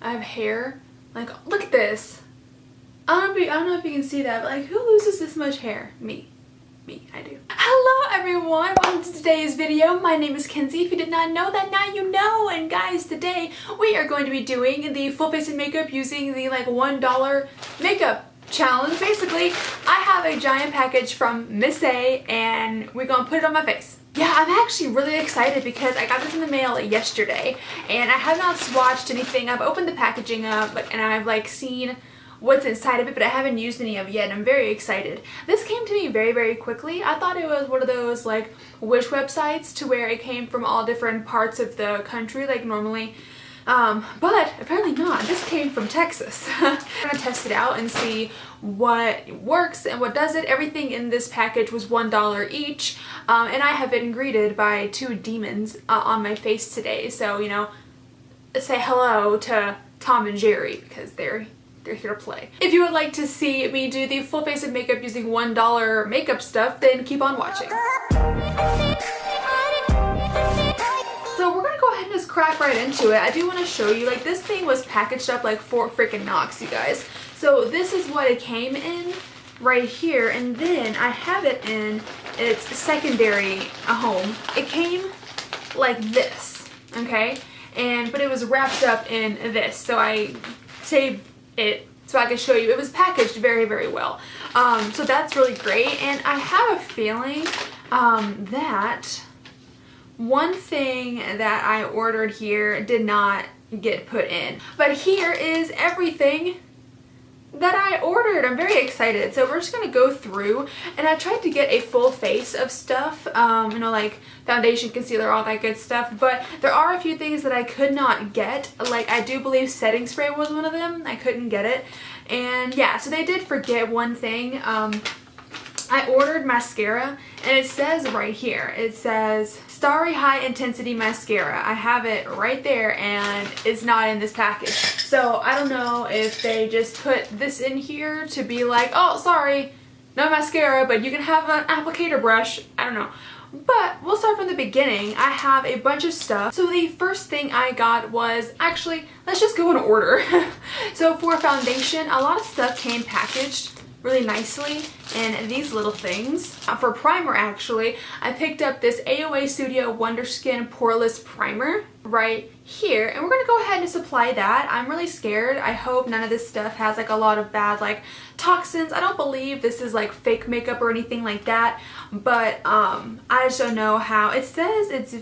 I have hair. Like, look at this. I don't know if you can see that, but like, who loses this much hair? Me, I do. Hello everyone, welcome to today's video. My name is Kenzie. If you did not know that, now you know. And guys, today we are going to be doing the full face of makeup using the like $1 makeup challenge. Basically, I have a giant package from Miss A and we're gonna put it on my face. Yeah, I'm actually really excited because I got this in the mail yesterday and I have not swatched anything. I've opened the packaging up and I've like seen what's inside of it, but I haven't used any of it yet and I'm very excited. This came to me very quickly. I thought it was one of those like Wish websites to where it came from all different parts of the country like normally. But apparently not. This came from Texas. I'm gonna test it out and see what works and what doesn't. Everything in this package was $1 each, and I have been greeted by two demons on my face today. So, you know, say hello to Tom and Jerry because they're here to play. If you would like to see me do the full face of makeup using $1 makeup stuff, then keep on watching. So we're gonna go ahead and just crack right into it. I do want to show you, like, this thing was packaged up like Fort freaking Knox, you guys. So this is what it came in right here, and then I have it in its secondary home. It came like this, okay? But it was wrapped up in this. So I saved it so I can show you. It was packaged very well. So that's really great, and I have a feeling that one thing that I ordered here did not get put in. But here is everything that I ordered. I'm very excited. So we're just gonna go through, and I tried to get a full face of stuff, you know, like foundation, concealer, all that good stuff, but there are a few things that I could not get. Like, I do believe setting spray was one of them. I couldn't get it. And yeah, so they did forget one thing. I ordered mascara, and it says right here, it says Starry High Intensity Mascara. I have it right there, and it's not in this package. So I don't know if they just put this in here to be like, oh, sorry, no mascara, but you can have an applicator brush. I don't know. But we'll start from the beginning. I have a bunch of stuff. So the first thing I got was, actually, let's just go in order. So for foundation, a lot of stuff came packaged really nicely in these little things. For primer, actually, I picked up this AOA Studio Wonder Skin Poreless Primer right here, and we're gonna go ahead and apply that. I'm really scared. I hope none of this stuff has like a lot of bad like toxins. I don't believe this is like fake makeup or anything like that, but I just don't know how. It says is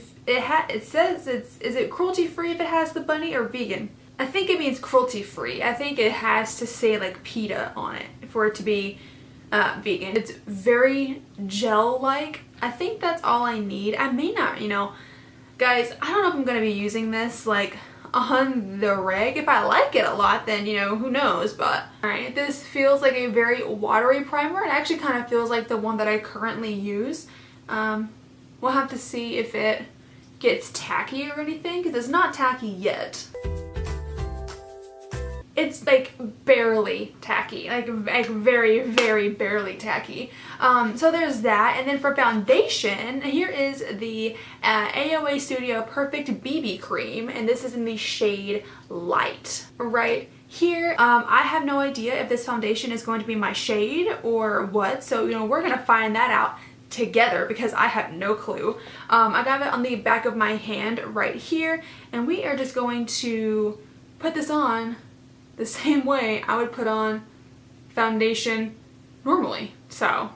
it cruelty free if it has the bunny, or vegan? I think it means cruelty free. I think it has to say like PETA on it for it to be vegan. It's very gel-like. I think that's all I need. I may not, you know, guys, I don't know if I'm gonna be using this like on the reg. If I like it a lot, then, you know, who knows. But all right, this feels like a very watery primer. It actually kind of feels like the one that I currently use. We'll have to see if it gets tacky or anything, because it's not tacky yet. It's like barely tacky, like very barely tacky. So there's that. And then for foundation, here is the AOA Studio Perfect BB Cream, and this is in the shade Light right here. I have no idea if this foundation is going to be my shade or what, so, you know, we're gonna find that out together because I have no clue. I got it on the back of my hand right here, and we are just going to put this on the same way I would put on foundation normally. So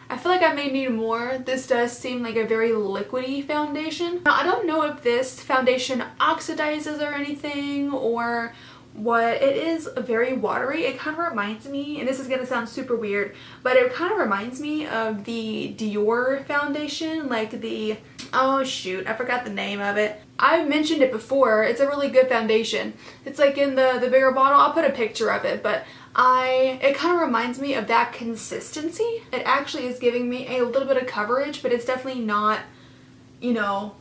I feel like I may need more. This does seem like a very liquidy foundation. Now, I don't know if this foundation oxidizes or anything or what. It is very watery. It kind of reminds me, and this is gonna sound super weird, but it kind of reminds me of the Dior foundation, like the, oh shoot, I forgot the name of it. I've mentioned it before. It's a really good foundation. It's like in the bigger bottle. I'll put a picture of it, but it kind of reminds me of that consistency. It actually is giving me a little bit of coverage, but it's definitely not, you know,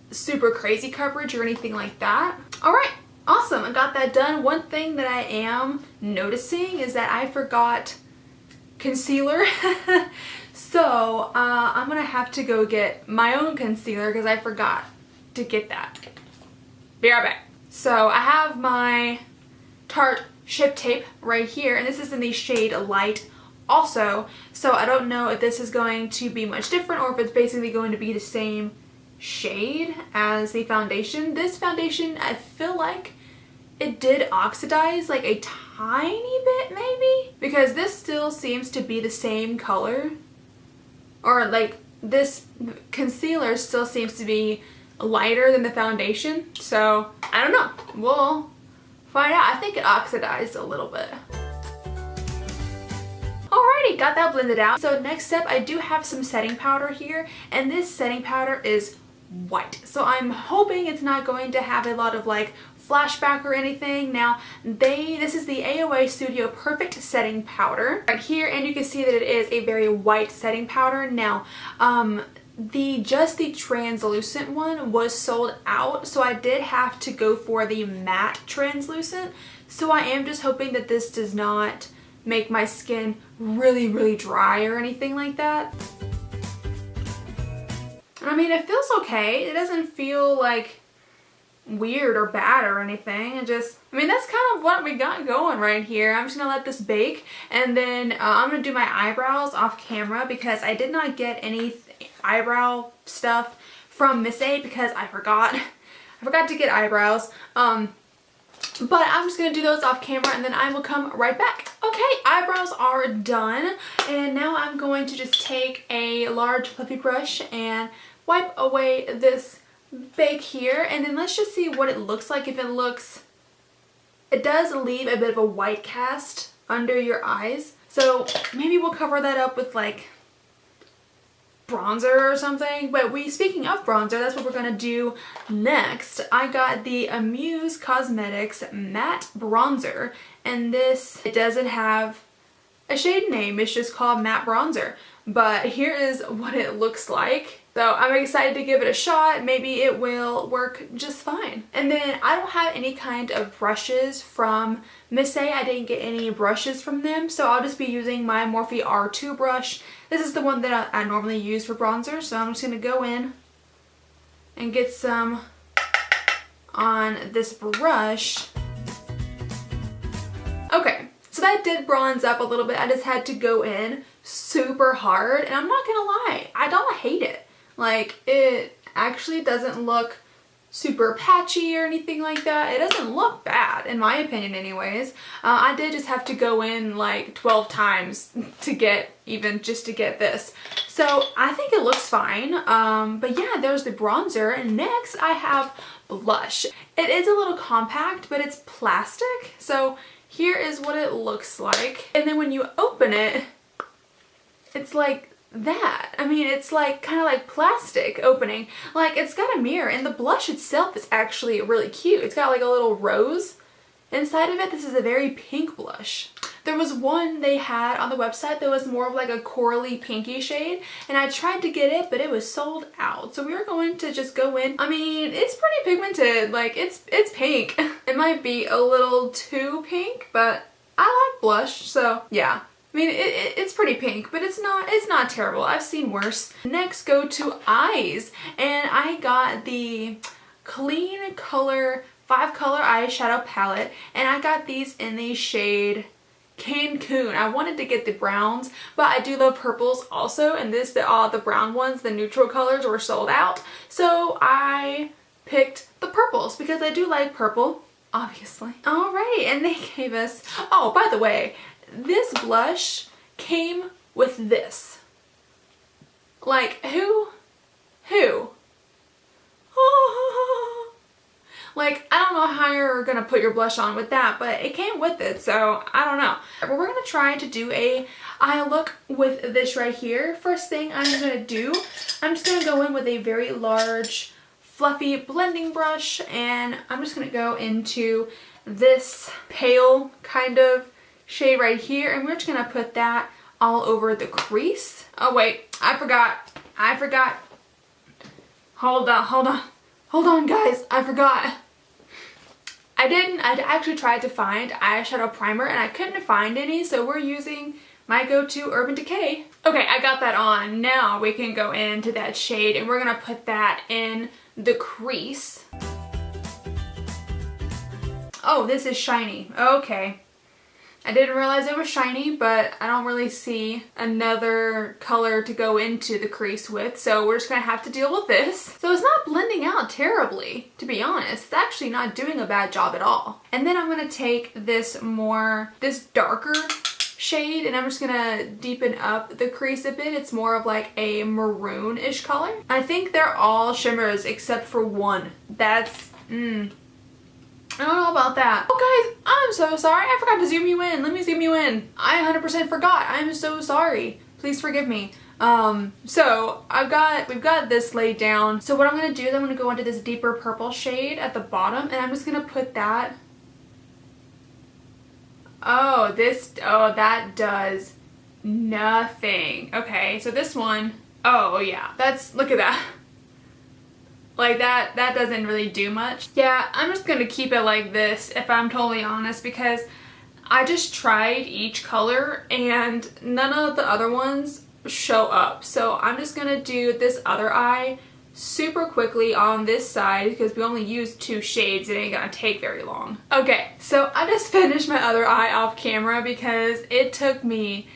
super crazy coverage or anything like that. All right. Awesome, I got that done. One thing that I am noticing is that I forgot concealer. So I'm gonna have to go get my own concealer because I forgot to get that. Be right back. So I have my Tarte Shape Tape right here, and this is in the shade Light also. So I don't know if this is going to be much different or if it's basically going to be the same shade as the foundation. This foundation, I feel like it did oxidize like a tiny bit maybe, because this still seems to be the same color, or like this concealer still seems to be lighter than the foundation. So I don't know, we'll find out. I think it oxidized a little bit. Alrighty, got that blended out. So next step, I do have some setting powder here, and this setting powder is white. So I'm hoping it's not going to have a lot of like flashback or anything. Now this is the AOA Studio Perfect Setting Powder right here, and you can see that it is a very white setting powder. Now just the translucent one was sold out, so I did have to go for the matte translucent. So I am just hoping that this does not make my skin really dry or anything like that. I mean, it feels okay. It doesn't feel like weird or bad or anything. I mean, that's kind of what we got going right here. I'm just gonna let this bake, and then I'm gonna do my eyebrows off camera because I did not get any eyebrow stuff from Miss A because I forgot to get eyebrows. But I'm just gonna do those off camera, and then I will come right back. Okay, eyebrows are done, and now I'm going to just take a large fluffy brush and wipe away this bake here, and then let's just see what it looks like. If it does leave a bit of a white cast under your eyes, so maybe we'll cover that up with like bronzer or something. But speaking of bronzer, that's what we're gonna do next. I got the Amuse Cosmetics matte bronzer, and it doesn't have a shade name, it's just called matte bronzer. But here is what it looks like. So I'm excited to give it a shot. Maybe it will work just fine. And then I don't have any kind of brushes from Miss A. I didn't get any brushes from them, so I'll just be using my Morphe R2 brush. This is the one that I normally use for bronzer, so I'm just gonna go in and get some on this brush. Okay, so that did bronze up a little bit. I just had to go in super hard, and I'm not gonna lie, I don't hate it. Like, it actually doesn't look super patchy or anything like that. It doesn't look bad, in my opinion anyways. I did just have to go in like 12 times to get this. So I think it looks fine. But yeah, there's the bronzer. And next I have blush. It is a little compact, but it's plastic. So here is what it looks like. And then when you open it, it's like that. I mean, it's like kind of like plastic opening. Like, it's got a mirror, and the blush itself is actually really cute. It's got like a little rose inside of it. This is a very pink blush. There was one they had on the website that was more of like a corally pinky shade, and I tried to get it, but it was sold out. So we are going to just go in. I mean, it's pretty pigmented. Like, it's pink. It might be a little too pink, but I like blush, so yeah. I mean, it's pretty pink, but it's not terrible. I've seen worse. Next, go to eyes, and I got the Kleancolor 5-color eyeshadow palette, and I got these in the shade Cancun. I wanted to get the browns, but I do love purples also, and the brown ones, the neutral colors, were sold out. So I picked the purples because I do like purple, obviously. Alrighty, and they gave us, oh, by the way, this blush came with this. Like, who? Like, I don't know how you're gonna put your blush on with that, but it came with it, so I don't know. But we're gonna try to do a eye look with this right here. First thing I'm gonna do, I'm just gonna go in with a very large, fluffy blending brush, and I'm just gonna go into this pale kind of shade right here, and we're just gonna put that all over the crease. Oh wait, I forgot. Hold on guys, I forgot. I actually tried to find eyeshadow primer and I couldn't find any, so we're using my go-to Urban Decay. Okay, I got that on. Now we can go into that shade, and we're gonna put that in the crease. Oh, this is shiny. Okay. I didn't realize it was shiny, but I don't really see another color to go into the crease with, so we're just gonna have to deal with this. So it's not blending out terribly, to be honest. It's actually not doing a bad job at all. And then I'm gonna take this darker shade, and I'm just gonna deepen up the crease a bit. It's more of like a maroon-ish color. I think they're all shimmers except for one. That's, I don't know about that. Oh guys, I'm so sorry. I forgot to zoom you in. Let me zoom you in. I 100% forgot. I'm so sorry. Please forgive me. So we've got this laid down. So what I'm gonna do is I'm gonna go into this deeper purple shade at the bottom, and I'm just gonna put that. Oh, that does nothing. Okay, so this one, oh yeah, look at that. Like that doesn't really do much. Yeah, I'm just gonna keep it like this if I'm totally honest, because I just tried each color and none of the other ones show up. So I'm just gonna do this other eye super quickly on this side because we only used 2 shades. It ain't gonna take very long. Okay, so I just finished my other eye off camera because it took me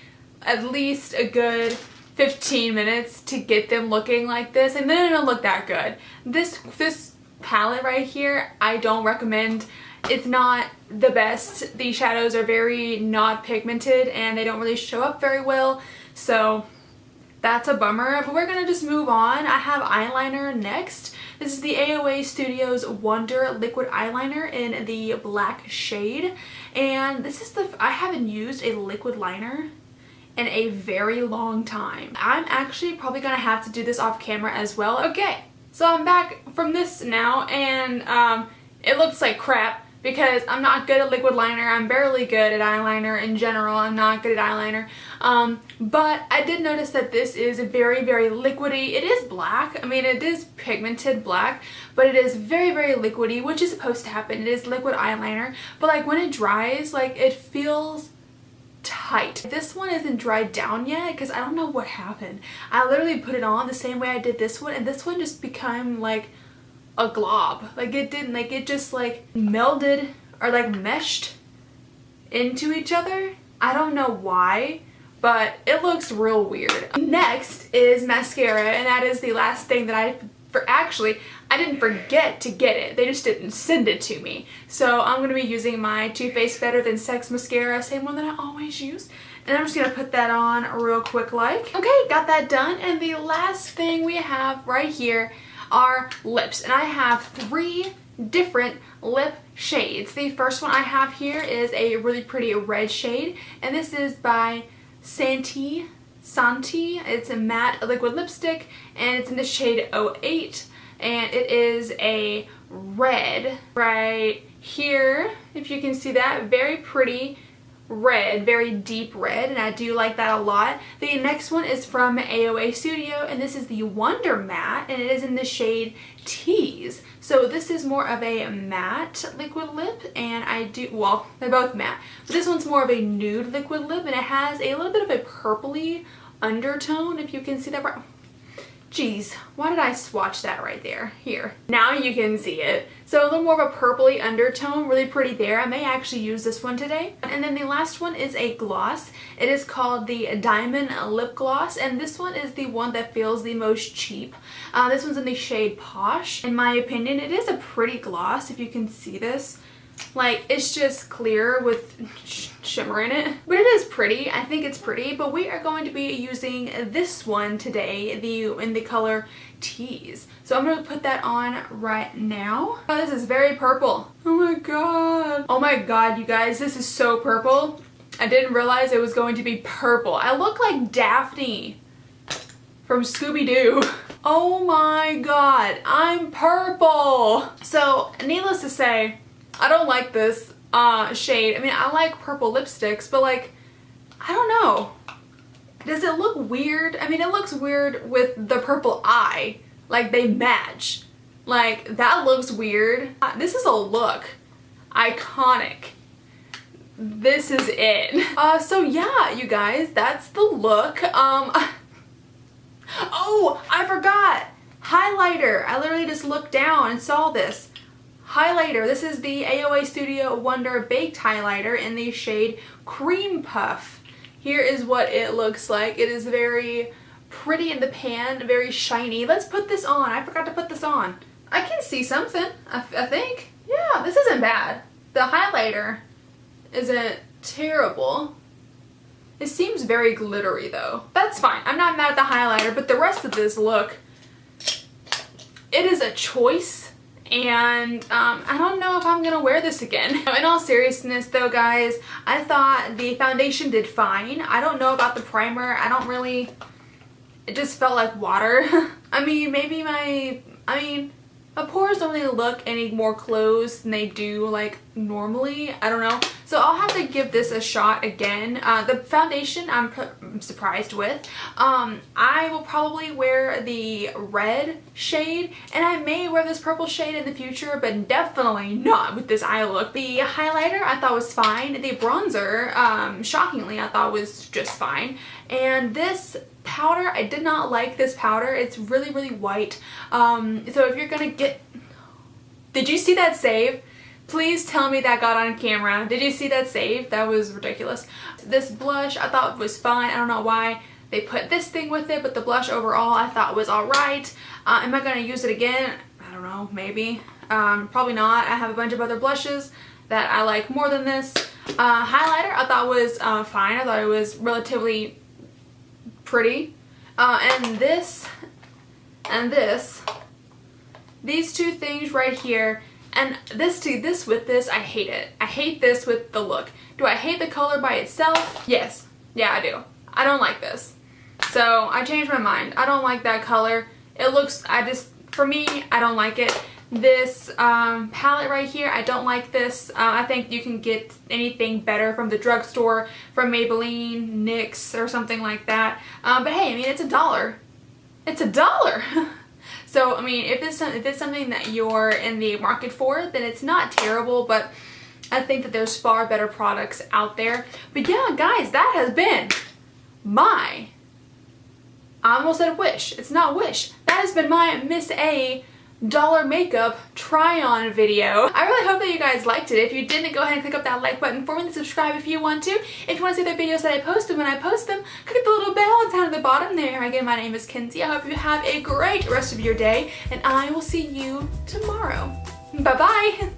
at least a good 15 minutes to get them looking like this, and they didn't look that good. This palette right here, I don't recommend. It's not the best. These shadows are very not pigmented and they don't really show up very well, so that's a bummer, but we're gonna just move on. I have eyeliner next. This is the AOA Studios Wonder Liquid Eyeliner in the black shade, and this is I haven't used a liquid liner in a very long time. I'm actually probably gonna have to do this off camera as well. Okay, so I'm back from this now, and it looks like crap because I'm not good at liquid liner. I'm barely good at eyeliner in general. I'm not good at eyeliner. But I did notice that this is very, very liquidy. It is black. I mean, it is pigmented black, but it is very, very liquidy, which is supposed to happen. It is liquid eyeliner, but like when it dries, like it feels tight. This one isn't dried down yet because I don't know what happened. I literally put it on the same way I did this one, and this one just became like a glob. Like it didn't, like it just like melded or like meshed into each other. I don't know why, but it looks real weird. Next is mascara, and that is the last thing that I didn't forget to get it. They just didn't send it to me. So I'm going to be using my Too Faced Better Than Sex mascara, same one that I always use. And I'm just going to put that on real quick like. Okay, got that done. And the last thing we have right here are lips. And I have 3 different lip shades. The first one I have here is a really pretty red shade. And this is by Santi. It's a matte liquid lipstick, and it's in the shade 08, and it is a red right here, if you can see that. Very pretty red, very deep red, and I do like that a lot. The next one is from AOA Studio, and this is the Wonder Matte, and it is in the shade Tease. So this is more of a matte liquid lip, and well, they're both matte, but this one's more of a nude liquid lip, and it has a little bit of a purpley undertone, if you can see that right. Jeez, why did I swatch that right there? Here. Now you can see it. So a little more of a purpley undertone, really pretty there. I may actually use this one today. And then the last one is a gloss. It is called the Diamond Lip Gloss, and this one is the one that feels the most cheap. This one's in the shade Posh. In my opinion, it is a pretty gloss, if you can see this. Like, it's just clear with shimmer in it, but it is pretty. I think it's pretty, but we are going to be using this one today, in the color Tease. So I'm going to put that on right now. Oh, this is very purple. Oh my god. Oh my god, you guys, this is so purple. I didn't realize it was going to be purple. I look like Daphne from Scooby-Doo. Oh my god, I'm purple. So, needless to say, I don't like this shade. I mean, I like purple lipsticks, but like, I don't know. Does it look weird? I mean, it looks weird with the purple eye. Like, they match. Like, that looks weird. This is a look. Iconic. This is it. So yeah, you guys, that's the look. Oh, I forgot. Highlighter. I literally just looked down and saw this. highlighter. This is the AOA Studio Wonder Baked Highlighter in the shade Cream Puff. Here is what it looks like. It is very pretty in the pan, very shiny. Let's put this on. I forgot to put this on. I can see something, I think. Yeah, this isn't bad. The highlighter isn't terrible. It seems very glittery though. That's fine. I'm not mad at the highlighter, but the rest of this look, it is a choice, and I don't know if I'm gonna wear this again. In all seriousness though, guys, I thought the foundation did fine. I don't know about the primer. I don't really, it just felt like water. I mean, maybe my pores don't really look any more closed than they do like normally. I don't know. So I'll have to give this a shot again. The foundation I'm surprised with. I will probably wear the red shade, and I may wear this purple shade in the future, but definitely not with this eye look. The highlighter I thought was fine. The bronzer, shockingly, I thought was just fine. And this powder, I did not like this powder. It's really, really white. So if you're gonna get... Did you see that save? Please tell me that got on camera. Did you see that save? That was ridiculous. This blush I thought was fine. I don't know why they put this thing with it, but the blush overall I thought was alright. Am I gonna use it again? I don't know, maybe. Probably not. I have a bunch of other blushes that I like more than this. Highlighter I thought was fine. I thought it was relatively pretty. And this and this, these two things right here, and this with this, I hate it. I hate this with the look. Do I hate the color by itself? Yes. Yeah, I do. I don't like this. So I changed my mind. I don't like that color. It looks, for me, I don't like it. This palette right here, I don't like this. I think you can get anything better from the drugstore, from Maybelline, NYX, or something like that. But hey, I mean, it's $1. It's $1! So, I mean, if it's something that you're in the market for, then it's not terrible, but I think that there's far better products out there. But yeah, guys, that has been my, I almost said wish. It's not wish. That has been my Miss A dollar makeup try-on video. I really hope that you guys liked it. If you didn't, go ahead and click up that like button for me and subscribe if you want to. If you want to see the videos that I post when I post them, click the little bell down at the bottom there. Again, my name is Kenzie. I hope you have a great rest of your day, and I will see you tomorrow. Bye-bye!